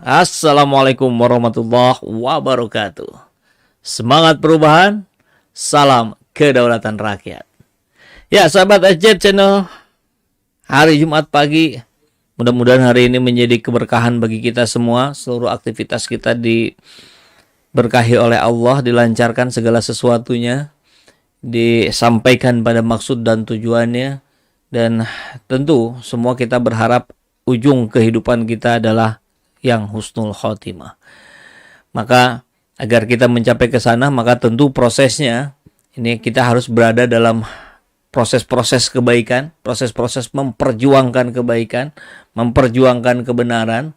Assalamualaikum warahmatullahi wabarakatuh. Semangat perubahan, salam kedaulatan rakyat. Ya, sahabat SJ Channel, hari Jumat pagi, mudah-mudahan hari ini menjadi keberkahan bagi kita semua. Seluruh aktivitas kita diberkahi oleh Allah, dilancarkan segala sesuatunya, disampaikan pada maksud dan tujuannya. Dan tentu semua kita berharap ujung kehidupan kita adalah yang husnul khotimah. Maka agar kita mencapai ke sana, maka tentu prosesnya ini kita harus berada dalam proses-proses kebaikan, proses-proses memperjuangkan kebaikan, memperjuangkan kebenaran,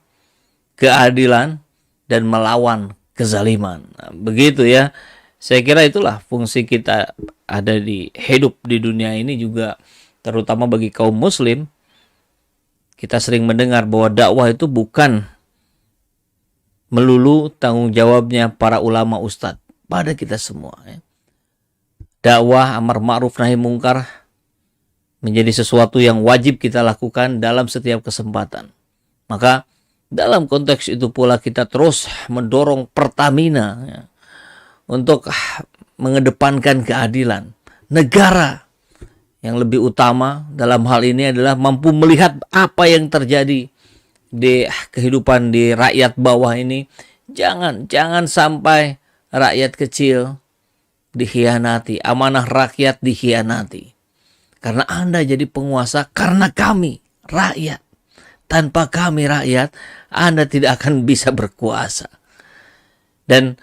keadilan, dan melawan kezaliman. Nah, begitu ya. Saya kira itulah fungsi kita ada di hidup di dunia ini juga, terutama bagi kaum muslim. Kita sering mendengar bahwa dakwah itu bukan melulu tanggung jawabnya para ulama ustadz, pada kita semua. Dakwah amar ma'ruf nahi mungkar menjadi sesuatu yang wajib kita lakukan dalam setiap kesempatan. Maka dalam konteks itu pula kita terus mendorong Pertamina untuk mengedepankan keadilan. Negara yang lebih utama dalam hal ini adalah mampu melihat apa yang terjadi di kehidupan di rakyat bawah ini. Jangan sampai rakyat kecil dikhianati, amanah rakyat dikhianati. Karena Anda jadi penguasa, karena kami rakyat. Tanpa kami rakyat, Anda tidak akan bisa berkuasa. Dan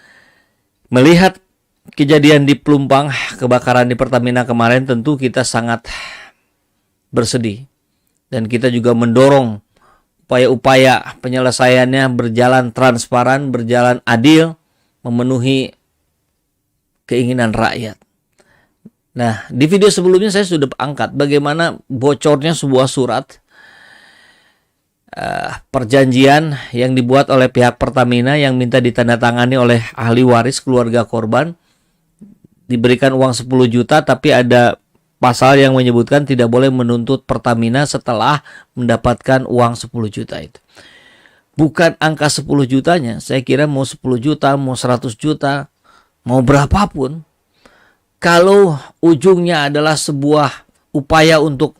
melihat kejadian di Pelumpang, kebakaran di Pertamina kemarin, tentu kita sangat bersedih. Dan kita juga mendorong upaya-upaya penyelesaiannya berjalan transparan, berjalan adil, memenuhi keinginan rakyat. Nah, di video sebelumnya saya sudah angkat bagaimana bocornya sebuah surat perjanjian yang dibuat oleh pihak Pertamina yang minta ditandatangani oleh ahli waris keluarga korban. Diberikan uang 10 juta, tapi ada pasal yang menyebutkan tidak boleh menuntut Pertamina setelah mendapatkan uang 10 juta itu. Bukan angka 10 jutanya, saya kira mau 10 juta, mau 100 juta, mau berapapun. Kalau ujungnya adalah sebuah upaya untuk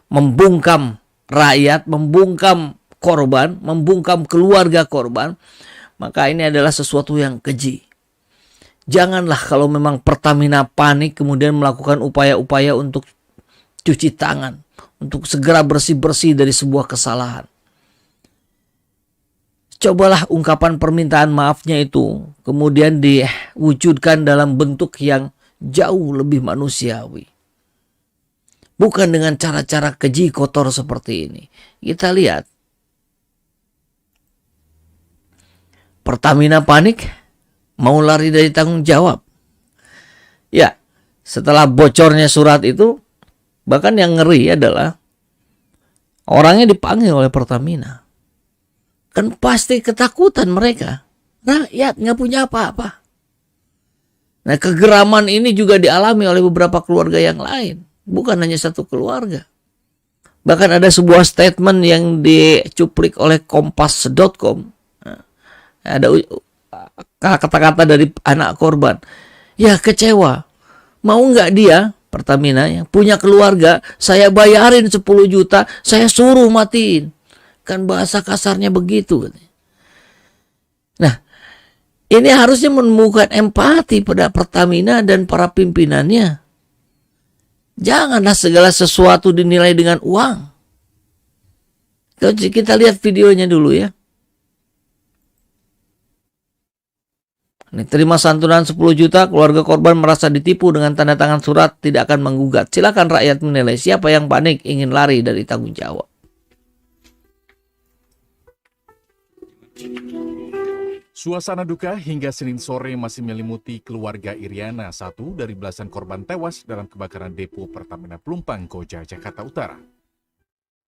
membungkam rakyat, membungkam korban, membungkam keluarga korban, maka ini adalah sesuatu yang keji. Janganlah kalau memang Pertamina panik kemudian melakukan upaya-upaya untuk cuci tangan, untuk segera bersih-bersih dari sebuah kesalahan. Cobalah ungkapan permintaan maafnya itu kemudian diwujudkan dalam bentuk yang jauh lebih manusiawi. Bukan dengan cara-cara keji kotor seperti ini. Kita lihat Pertamina panik, mau lari dari tanggung jawab. Ya, setelah bocornya surat itu, bahkan yang ngeri adalah orangnya dipanggil oleh Pertamina. Kan pasti ketakutan mereka. Rakyat nggak punya apa-apa. Nah, kegeraman ini juga dialami oleh beberapa keluarga yang lain. Bukan hanya satu keluarga. Bahkan ada sebuah statement yang dicuplik oleh kompas.com. Ada kata-kata dari anak korban. Ya, kecewa. Mau nggak dia, Pertamina, yang punya keluarga, saya bayarin 10 juta, saya suruh matiin. Kan bahasa kasarnya begitu. Nah, ini harusnya menemukan empati pada Pertamina dan para pimpinannya. Janganlah segala sesuatu dinilai dengan uang. Kita lihat videonya dulu ya. Ini terima santunan 10 juta, keluarga korban merasa ditipu dengan tanda tangan surat tidak akan menggugat. Silakan rakyat menilai siapa yang panik ingin lari dari tanggung jawab. Suasana duka hingga Senin sore masih menyelimuti keluarga Iriana, satu dari belasan korban tewas dalam kebakaran depo Pertamina Pelumpang, Koja, Jakarta Utara.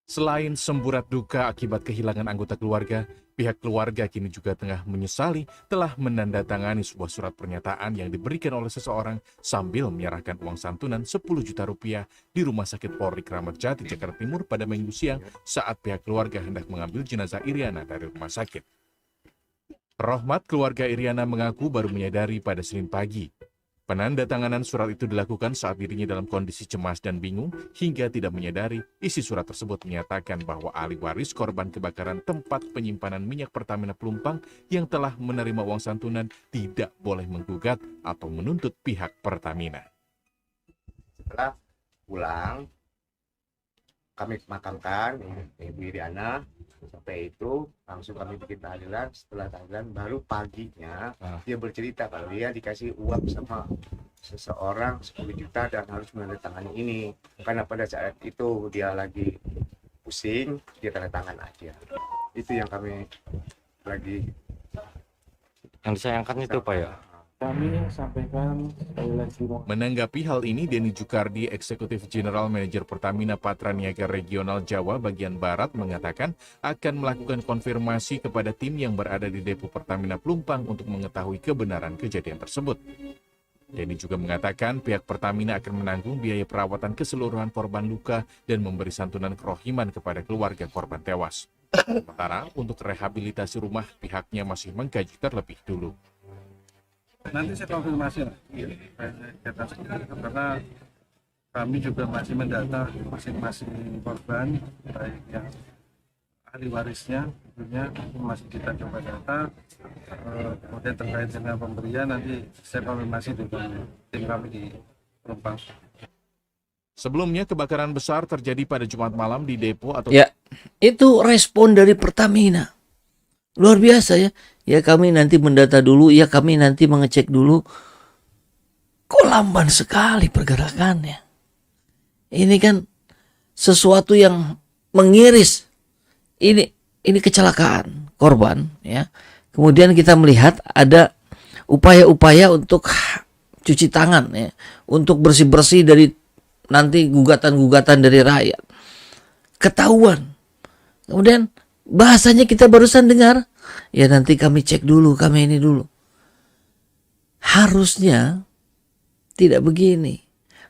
Selain semburat duka akibat kehilangan anggota keluarga, pihak keluarga kini juga tengah menyesali telah menandatangani sebuah surat pernyataan yang diberikan oleh seseorang sambil menyerahkan uang santunan 10 juta rupiah di Rumah Sakit Polri Kramat Jati, Jakarta Timur pada Minggu siang saat pihak keluarga hendak mengambil jenazah Iriana dari rumah sakit. Rohmat, keluarga Iriana mengaku baru menyadari pada Senin pagi. Penandatanganan surat itu dilakukan saat dirinya dalam kondisi cemas dan bingung hingga tidak menyadari isi surat tersebut menyatakan bahwa ahli waris korban kebakaran tempat penyimpanan minyak Pertamina Pelumpang yang telah menerima uang santunan tidak boleh menggugat atau menuntut pihak Pertamina. Setelah pulang, kami makamkan Ibu Iriana. Sampai itu langsung kami bikin tahlilan. Setelah tahlilan baru paginya dia bercerita kalau dia dikasih uang sama seseorang 10 juta dan harus menandatangani ini. Karena pada saat itu dia lagi pusing, dia tanda tangan aja. Itu yang kami lagi yang disayangkan itu Pak ya. Kami sampaikan sekali lagi Menanggapi hal ini, Denny Jukardi, Eksekutif General Manager Pertamina Patraniaga Regional Jawa bagian Barat mengatakan akan melakukan konfirmasi kepada tim yang berada di depo Pertamina Pelumpang untuk mengetahui kebenaran kejadian tersebut. Denny juga mengatakan pihak Pertamina akan menanggung biaya perawatan keseluruhan korban luka dan memberi santunan kerohiman kepada keluarga korban tewas. Sementara untuk rehabilitasi rumah pihaknya masih mengkaji terlebih dulu. nanti saya konfirmasi lah karena kami juga masih mendata masing-masing korban, baik yang ahli warisnya tentunya masih kita coba data. Kemudian terkait dengan pemberian nanti saya konfirmasi dengan tim kami di Pelumpang. Sebelumnya kebakaran besar terjadi pada Jumat malam di depo atau Ya, itu respon dari Pertamina. Luar biasa ya. Ya kami nanti mendata dulu, ya kami nanti mengecek dulu. Kok lamban sekali pergerakannya. Ini kan sesuatu yang mengiris. Ini kecelakaan korban ya. Kemudian kita melihat ada upaya-upaya untuk cuci tangan ya, untuk bersih-bersih dari nanti gugatan-gugatan dari rakyat. Ketahuan. Kemudian bahasanya kita barusan dengar, ya nanti kami cek dulu, kami ini dulu. Harusnya tidak begini.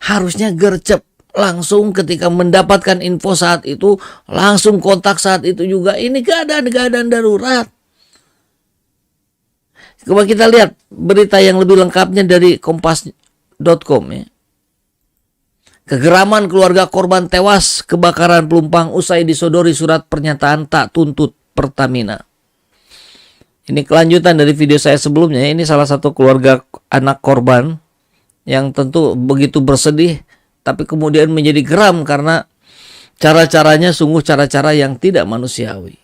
Harusnya gercep langsung ketika mendapatkan info saat itu, langsung kontak saat itu juga. Ini keadaan darurat. Coba kita lihat berita yang lebih lengkapnya dari kompas.com ya. Kegeraman keluarga korban tewas kebakaran Pelumpang usai disodori surat pernyataan tak tuntut Pertamina. Ini kelanjutan dari video saya sebelumnya. Ini salah satu keluarga anak korban yang tentu begitu bersedih, tapi kemudian menjadi geram karena cara-caranya sungguh cara-cara yang tidak manusiawi.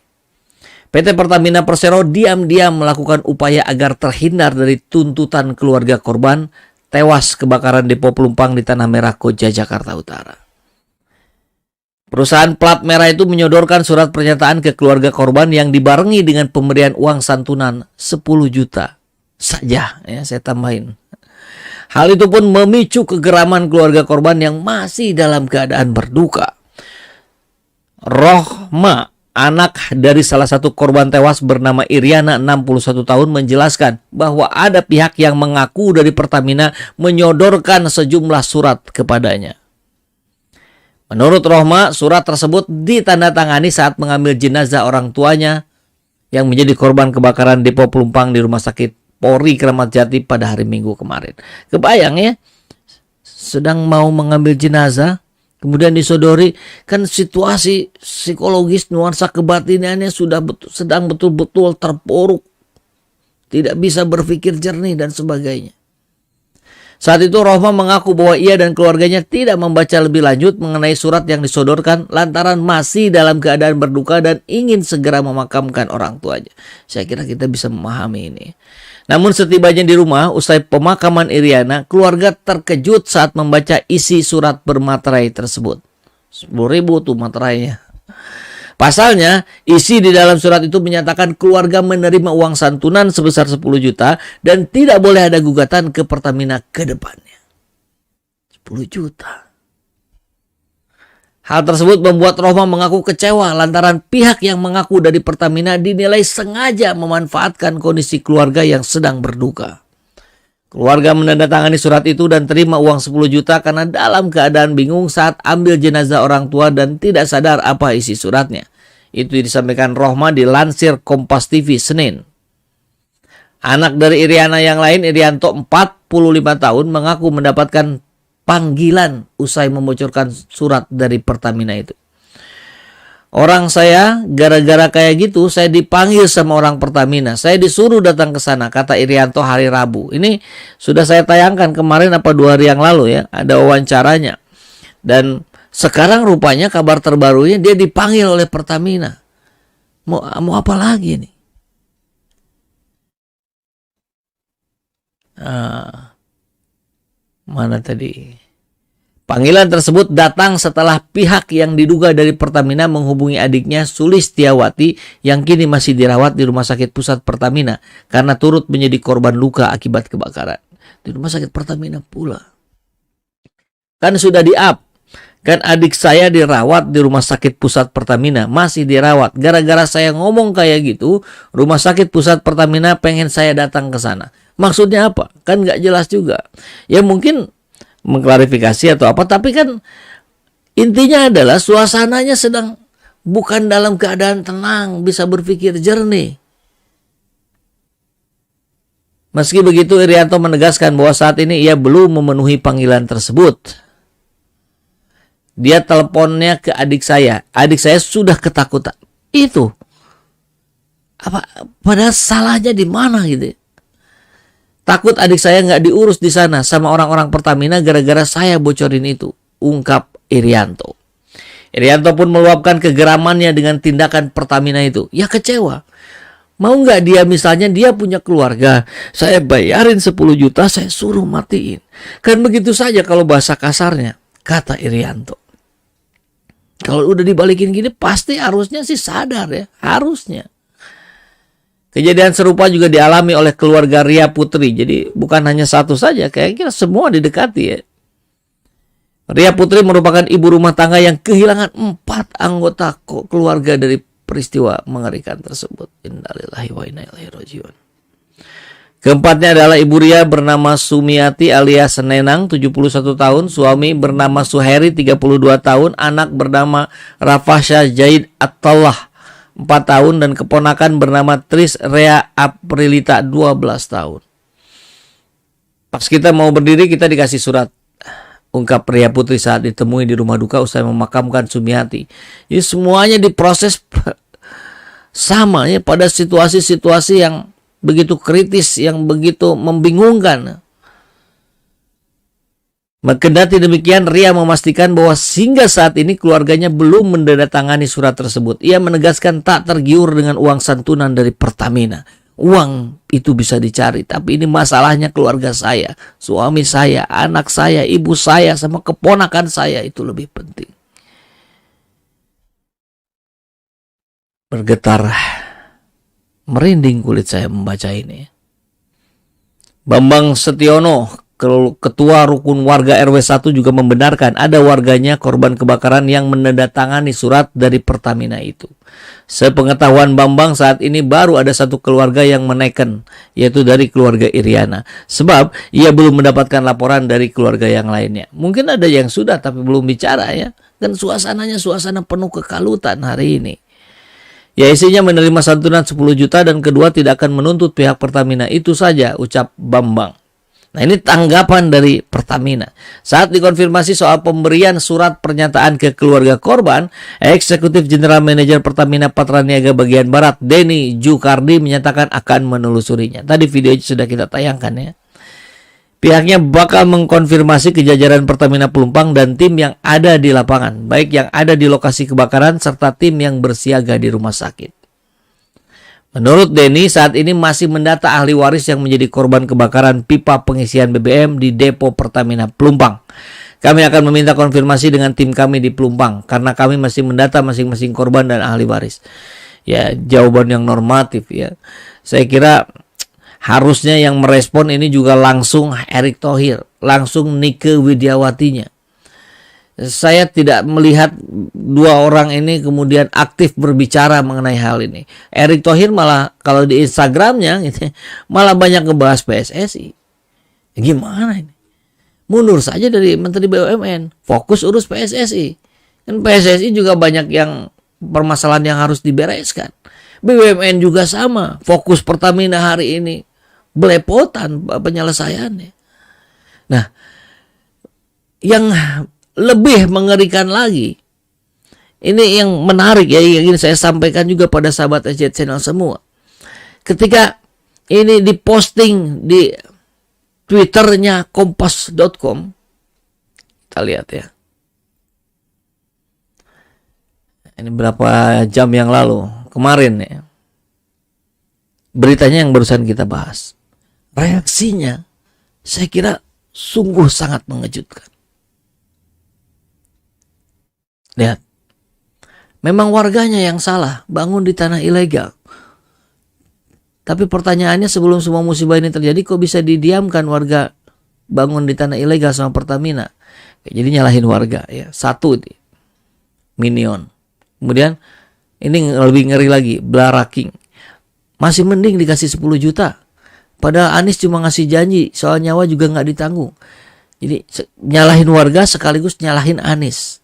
PT Pertamina Persero diam-diam melakukan upaya agar terhindar dari tuntutan keluarga korban tewas kebakaran depo Pelumpang di Tanah Merah, Koja, Jakarta Utara. Perusahaan plat merah itu menyodorkan surat pernyataan ke keluarga korban yang dibarengi dengan pemberian uang santunan 10 juta saja. Ya, saya tambahin. Hal itu pun memicu kegeraman keluarga korban yang masih dalam keadaan berduka. Rohma, anak dari salah satu korban tewas bernama Iriana 61 tahun menjelaskan bahwa ada pihak yang mengaku dari Pertamina menyodorkan sejumlah surat kepadanya. Menurut Rohma, surat tersebut ditandatangani saat mengambil jenazah orang tuanya yang menjadi korban kebakaran depo Pelumpang di Rumah Sakit Polri Kramat Jati pada hari Minggu kemarin. Kebayang ya, sedang mau mengambil jenazah, kemudian disodori, kan situasi psikologis nuansa kebatinannya sedang betul-betul terpuruk. Tidak bisa berpikir jernih dan sebagainya. Saat itu Rohma mengaku bahwa ia dan keluarganya tidak membaca lebih lanjut mengenai surat yang disodorkan lantaran masih dalam keadaan berduka dan ingin segera memakamkan orang tuanya. Saya kira kita bisa memahami ini. Namun setibanya di rumah, usai pemakaman Iriana, keluarga terkejut saat membaca isi surat bermaterai tersebut. 10.000 tuh materainya. Pasalnya, isi di dalam surat itu menyatakan keluarga menerima uang santunan sebesar 10 juta dan tidak boleh ada gugatan ke Pertamina ke depannya. 10 juta. Hal tersebut membuat Rohma mengaku kecewa lantaran pihak yang mengaku dari Pertamina dinilai sengaja memanfaatkan kondisi keluarga yang sedang berduka. Keluarga menandatangani surat itu dan terima uang 10 juta karena dalam keadaan bingung saat ambil jenazah orang tua dan tidak sadar apa isi suratnya. Itu disampaikan Rohma dilansir Kompas TV Senin. Anak dari Iriana yang lain, Irianto 45 tahun, mengaku mendapatkan panggilan usai membocorkan surat dari Pertamina itu. Orang saya gara-gara kayak gitu, saya dipanggil sama orang Pertamina. Saya disuruh datang ke sana, kata Irianto hari Rabu. Ini sudah saya tayangkan kemarin apa 2 hari yang lalu ya, ada wawancaranya. Dan sekarang rupanya kabar terbarunya dia dipanggil oleh Pertamina. Mau apa lagi nih? Mana tadi? Panggilan tersebut datang setelah pihak yang diduga dari Pertamina menghubungi adiknya Sulistiawati yang kini masih dirawat di Rumah Sakit Pusat Pertamina karena turut menjadi korban luka akibat kebakaran. Di Rumah Sakit Pertamina pula. Kan sudah di-up. Kan adik saya dirawat di Rumah Sakit Pusat Pertamina, masih dirawat. Gara-gara saya ngomong kayak gitu, Rumah Sakit Pusat Pertamina pengen saya datang ke sana. Maksudnya apa? Kan nggak jelas juga. Ya mungkin mengklarifikasi atau apa, tapi kan intinya adalah suasananya sedang bukan dalam keadaan tenang, bisa berpikir jernih. Meski begitu, Irianto menegaskan bahwa saat ini ia belum memenuhi panggilan tersebut. Dia teleponnya ke adik saya. Adik saya sudah ketakutan. Itu. Apa? Padahal salahnya di mana gitu? Takut adik saya nggak diurus di sana sama orang-orang Pertamina gara-gara saya bocorin itu. Ungkap Irianto. Irianto pun meluapkan kegeramannya dengan tindakan Pertamina itu. Ya kecewa. Mau nggak dia misalnya dia punya keluarga. Saya bayarin 10 juta, saya suruh matiin. Kan begitu saja kalau bahasa kasarnya. Kata Irianto. Kalau udah dibalikin gini pasti harusnya sih sadar ya. Harusnya. Kejadian serupa juga dialami oleh keluarga Ria Putri. Jadi bukan hanya satu saja. Kayaknya semua didekati ya. Ria Putri merupakan ibu rumah tangga yang kehilangan 4 anggota keluarga dari peristiwa mengerikan tersebut. Innalillahi wa inna ilaihi rajiun. Keempatnya adalah Ibu Ria bernama Sumiati alias Nenang 71 tahun, suami bernama Suheri 32 tahun, anak bernama Rafasya Jaid Attallah 4 tahun dan keponakan bernama Tris Rea Aprilita 12 tahun. Pas kita mau berdiri kita dikasih surat, ungkap Ria Putri saat ditemui di rumah duka usai memakamkan Sumiati. Jadi semuanya diproses sama ya pada situasi-situasi yang begitu kritis, yang begitu membingungkan. Kendati demikian, Ria memastikan bahwa hingga saat ini keluarganya belum menandatangani surat tersebut. Ia menegaskan tak tergiur dengan uang santunan dari Pertamina. Uang itu bisa dicari, tapi ini masalahnya keluarga saya, suami saya, anak saya, ibu saya, sama keponakan saya itu lebih penting. Bergetar, merinding kulit saya membaca ini. Bambang Setiono, Ketua Rukun Warga RW 1 juga membenarkan ada warganya korban kebakaran yang menandatangani surat dari Pertamina itu. Sepengetahuan Bambang saat ini baru ada satu keluarga yang menekan, yaitu dari keluarga Iriana. Sebab ia belum mendapatkan laporan dari keluarga yang lainnya. Mungkin ada yang sudah tapi belum bicara ya. Dan suasananya suasana penuh kekalutan hari ini. Ya isinya menerima santunan 10 juta dan kedua tidak akan menuntut pihak Pertamina. Itu saja ucap Bambang. Nah ini tanggapan dari Pertamina. Saat dikonfirmasi soal pemberian surat pernyataan ke keluarga korban, Eksekutif General Manager Pertamina Patraniaga Bagian Barat, Denny Jukardi menyatakan akan menelusurinya. Tadi video sudah kita tayangkan ya. Pihaknya bakal mengkonfirmasi ke jajaran Pertamina Pelumpang dan tim yang ada di lapangan, baik yang ada di lokasi kebakaran serta tim yang bersiaga di rumah sakit. Menurut Denny, saat ini masih mendata ahli waris yang menjadi korban kebakaran pipa pengisian BBM di depo Pertamina Pelumpang. Kami akan meminta konfirmasi dengan tim kami di Pelumpang, karena kami masih mendata masing-masing korban dan ahli waris. Ya, jawaban yang normatif ya. Saya kira harusnya yang merespon ini juga langsung Erick Thohir, langsung Nike Widiawatinya. Saya tidak melihat dua orang ini kemudian aktif berbicara mengenai hal ini. Erick Thohir malah kalau di Instagramnya gitu, malah banyak ngebahas PSSI. Gimana ini? Mundur saja dari Menteri BUMN, fokus urus PSSI. Kan PSSI juga banyak yang permasalahan yang harus dibereskan. BUMN juga sama, fokus Pertamina hari ini belepotan penyelesaiannya. Nah, yang lebih mengerikan lagi, ini yang menarik ya, yang ingin saya sampaikan juga pada sahabat SJ Channel semua. Ketika ini diposting di Twitternya kompas.com, kita lihat ya. Ini berapa jam yang lalu, kemarin ya. Beritanya yang barusan kita bahas. Reaksinya saya kira sungguh sangat mengejutkan. Lihat. Memang warganya yang salah bangun di tanah ilegal. Tapi pertanyaannya, sebelum semua musibah ini terjadi, kok bisa didiamkan warga bangun di tanah ilegal sama Pertamina? Jadi nyalahin warga ya. Satu ini minion. Kemudian ini lebih ngeri lagi, blaraking. Masih mending dikasih 10 juta. Padahal Anies cuma ngasih janji, soal nyawa juga nggak ditanggung. Jadi nyalahin warga sekaligus nyalahin Anies.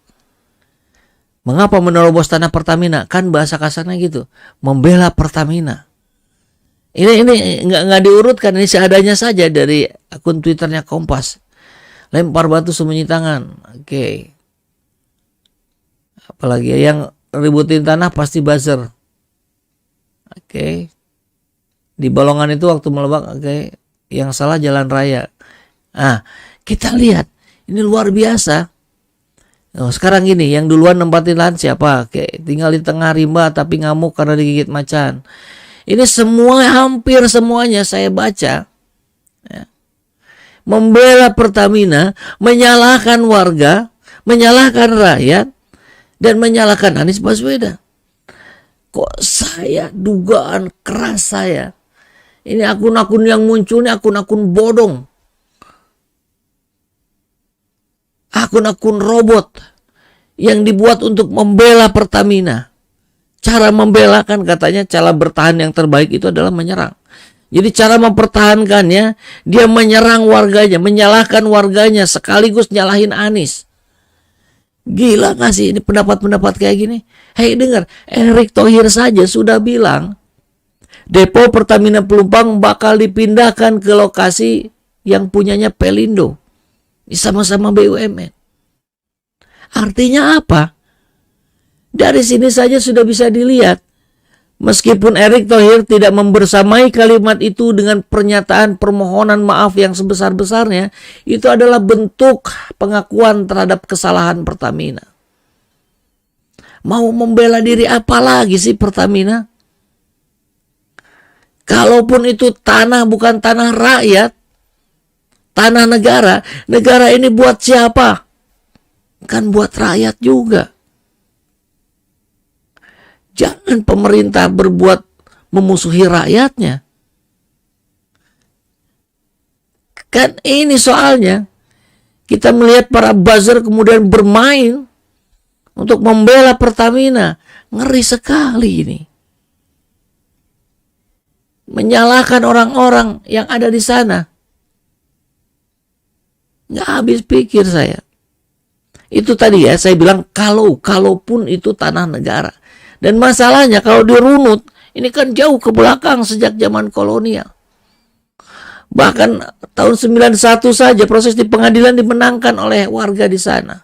Mengapa menerobos tanah Pertamina? Kan bahasa kasarnya gitu, membela Pertamina. Ini nggak diurutkan, ini seadanya saja dari akun Twitternya Kompas. Lempar batu sembunyi tangan. Oke. Apalagi yang ributin tanah pasti buzzer. Oke. Di Balongan itu waktu melebak, oke, yang salah jalan raya. Ah, kita lihat, ini luar biasa. Oh, sekarang gini, yang duluan nempatin lahan siapa? Oke, tinggal di tengah rimba tapi ngamuk karena digigit macan. Ini semua, hampir semuanya saya baca. Ya. Membela Pertamina, menyalahkan warga, menyalahkan rakyat, dan menyalahkan Anies Baswedan. Kok saya, dugaan keras saya, ini akun-akun yang muncul ini akun-akun bodong. Akun-akun robot yang dibuat untuk membela Pertamina. Cara membela kan katanya cara bertahan yang terbaik itu adalah menyerang. Jadi cara mempertahankannya, dia menyerang warganya, menyalahkan warganya, sekaligus nyalahin Anies. Gila gak sih ini pendapat-pendapat kayak gini? Hei dengar, Erick Thohir saja sudah bilang depo Pertamina Pelumpang bakal dipindahkan ke lokasi yang punyanya Pelindo. Sama-sama BUMN. Artinya apa? Dari sini saja sudah bisa dilihat. Meskipun Erick Thohir tidak membersamai kalimat itu dengan pernyataan permohonan maaf yang sebesar-besarnya, itu adalah bentuk pengakuan terhadap kesalahan Pertamina. Mau membela diri apa lagi sih Pertamina? Kalaupun itu tanah bukan tanah rakyat, tanah negara, negara ini buat siapa? Kan buat rakyat juga. Jangan pemerintah berbuat memusuhi rakyatnya. Kan ini soalnya. Kita melihat para buzzer kemudian bermain untuk membela Pertamina. Ngeri sekali ini. Menyalahkan orang-orang yang ada di sana. Nggak habis pikir saya. Itu tadi ya, saya bilang kalaupun itu tanah negara. Dan masalahnya kalau dirunut, ini kan jauh ke belakang sejak zaman kolonial. Bahkan tahun 91 saja proses di pengadilan dimenangkan oleh warga di sana.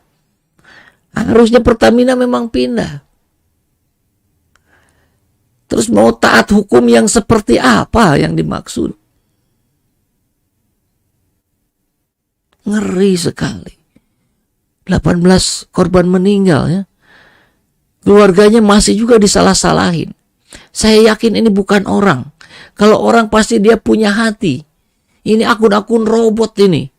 Harusnya Pertamina memang pindah. Terus mau taat hukum yang seperti apa yang dimaksud? Ngeri sekali. 18 korban meninggal ya. Keluarganya masih juga disalah-salahin. Saya yakin ini bukan orang. Kalau orang pasti dia punya hati. Ini akun-akun robot ini.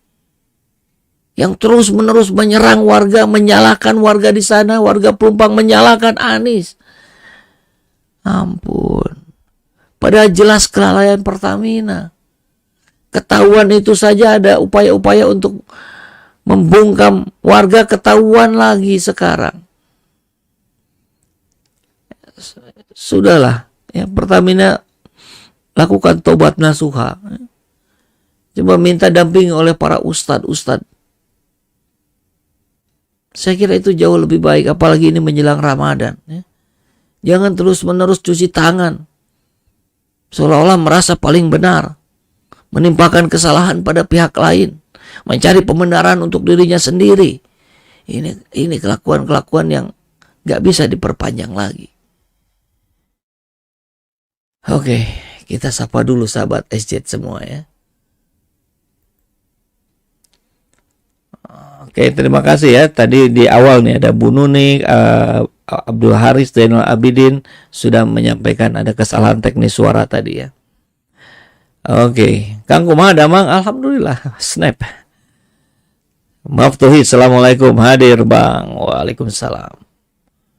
Yang terus-menerus menyerang warga, menyalahkan warga di sana, warga Pelumpang menyalahkan Anies. Ampun. Padahal jelas kelalaian Pertamina. Ketahuan itu saja ada upaya-upaya untuk membungkam warga, ketahuan lagi sekarang. Sudahlah, ya Pertamina lakukan tobat nasuha. Coba minta dampingi oleh para ustadz. Saya kira itu jauh lebih baik, apalagi ini menjelang Ramadan. Ya. Jangan terus-menerus cuci tangan. Seolah-olah merasa paling benar. menimpakan kesalahan pada pihak lain, mencari pembenaran untuk dirinya sendiri. Ini kelakuan-kelakuan yang gak bisa diperpanjang lagi. Oke, kita sapa dulu sahabat SJ semua ya. Oke, terima kasih ya. Tadi di awal nih ada Bu Nunik, Abdul Haris, Zainal Abidin sudah menyampaikan ada kesalahan teknis suara tadi ya. Oke, Kang Kumaha Damang, alhamdulillah, snap. Maaf Tuhi, assalamualaikum, hadir Bang. Waalaikumsalam.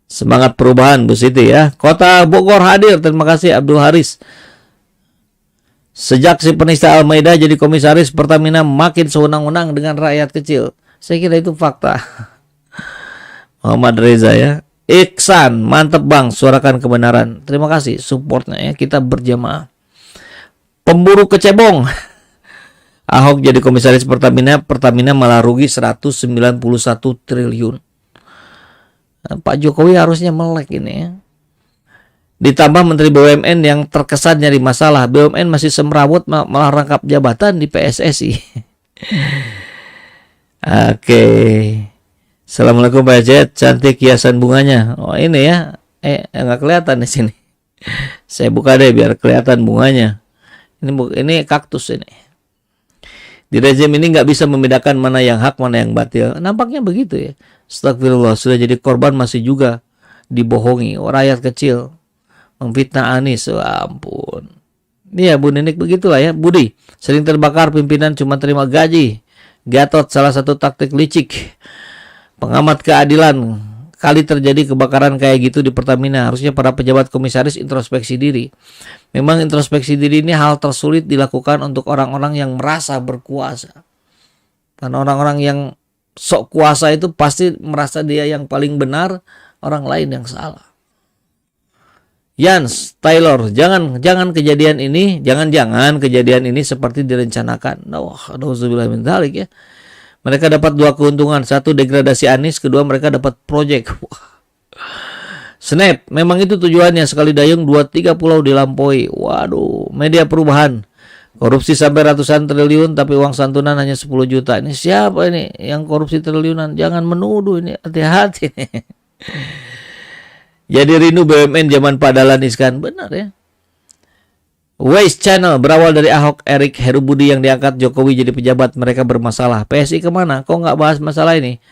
Semangat perubahan Bu Siti ya. Kota Bogor hadir, terima kasih Abdul Haris. Sejak si penista Almeida jadi komisaris Pertamina makin sewenang-wenang dengan rakyat kecil. Saya kira itu fakta. Muhammad Reza ya. Iksan, mantep Bang, suarakan kebenaran. Terima kasih supportnya ya, kita berjamaah. Pemburu kecebong. Ahok jadi komisaris Pertamina, Pertamina malah rugi 191 triliun. Pak Jokowi harusnya melek ini ya. Ditambah Menteri BUMN yang terkesan nyari masalah. BUMN masih semrawut malah rangkap jabatan di PSSI. Oke. Assalamualaikum Pak Jet, cantik hiasan bunganya. Oh ini ya, nggak kelihatan di sini. Saya buka deh biar kelihatan bunganya. Ini kaktus ini. Di rezim ini nggak bisa membedakan mana yang hak, mana yang batil. Nampaknya begitu ya. Astagfirullah, sudah jadi korban masih juga dibohongi. Rakyat kecil memfitnah Anies, oh, ampun. Iya Bu Ninik begitulah ya. Budi, sering terbakar pimpinan cuma terima gaji. Gatot salah satu taktik licik. Pengamat keadilan, kali terjadi kebakaran kayak gitu di Pertamina, harusnya para pejabat komisaris introspeksi diri. Memang introspeksi diri ini hal tersulit dilakukan untuk orang-orang yang merasa berkuasa. Karena orang-orang yang sok kuasa itu pasti merasa dia yang paling benar, orang lain yang salah. Yans, Taylor, jangan kejadian ini seperti direncanakan. Nauzubillah min dzalik ya. Mereka dapat dua keuntungan, satu degradasi Anies, kedua mereka dapat proyek. Snap, memang itu tujuannya, sekali dayung 2-3 pulau dilampaui. Waduh, media perubahan. Korupsi sampai ratusan triliun tapi uang santunan hanya 10 juta. Ini siapa ini yang korupsi triliunan? Jangan menuduh ini, hati-hati nih. Jadi rindu BUMN zaman Pak Dahlan Iskan, benar ya. Waste Channel berawal dari Ahok, Erik, Heru Budi yang diangkat Jokowi jadi pejabat, mereka bermasalah. PSI kemana? Kok nggak bahas masalah ini?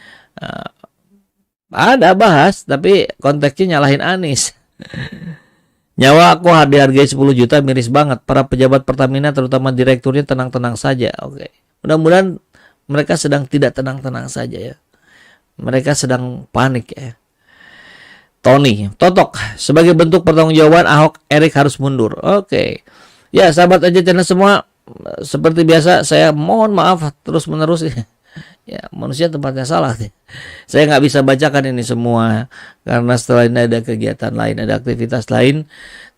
Ada bahas, tapi konteksnya nyalahin Anies. Nyawa aku dihargai 10 juta, miris banget. Para pejabat Pertamina terutama direkturnya tenang-tenang saja. Oke. Mudah-mudahan mereka sedang tidak tenang-tenang saja ya. Mereka sedang panik ya. Tony, Totok, sebagai bentuk pertanggungjawaban Ahok, Erik harus mundur. Oke. Ya, sahabat aja channel semua, seperti biasa saya mohon maaf terus-menerus. Ya, manusia tempatnya salah. Saya nggak bisa bacakan ini semua karena setelah ini ada kegiatan lain, ada aktivitas lain.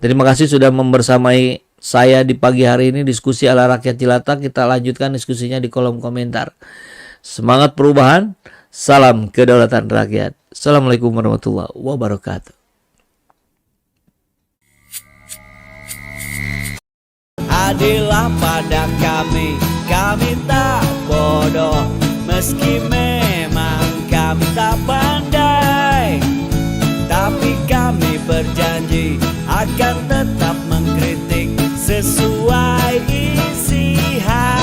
Terima kasih sudah membersamai saya di pagi hari ini diskusi ala rakyat jelata. Kita lanjutkan diskusinya di kolom komentar. Semangat perubahan, salam kedaulatan rakyat. Assalamualaikum warahmatullahi wabarakatuh. Adillah pada kami tak bodoh, meski memang kami tak pandai, tapi kami berjanji akan tetap mengkritik sesuai isi hati.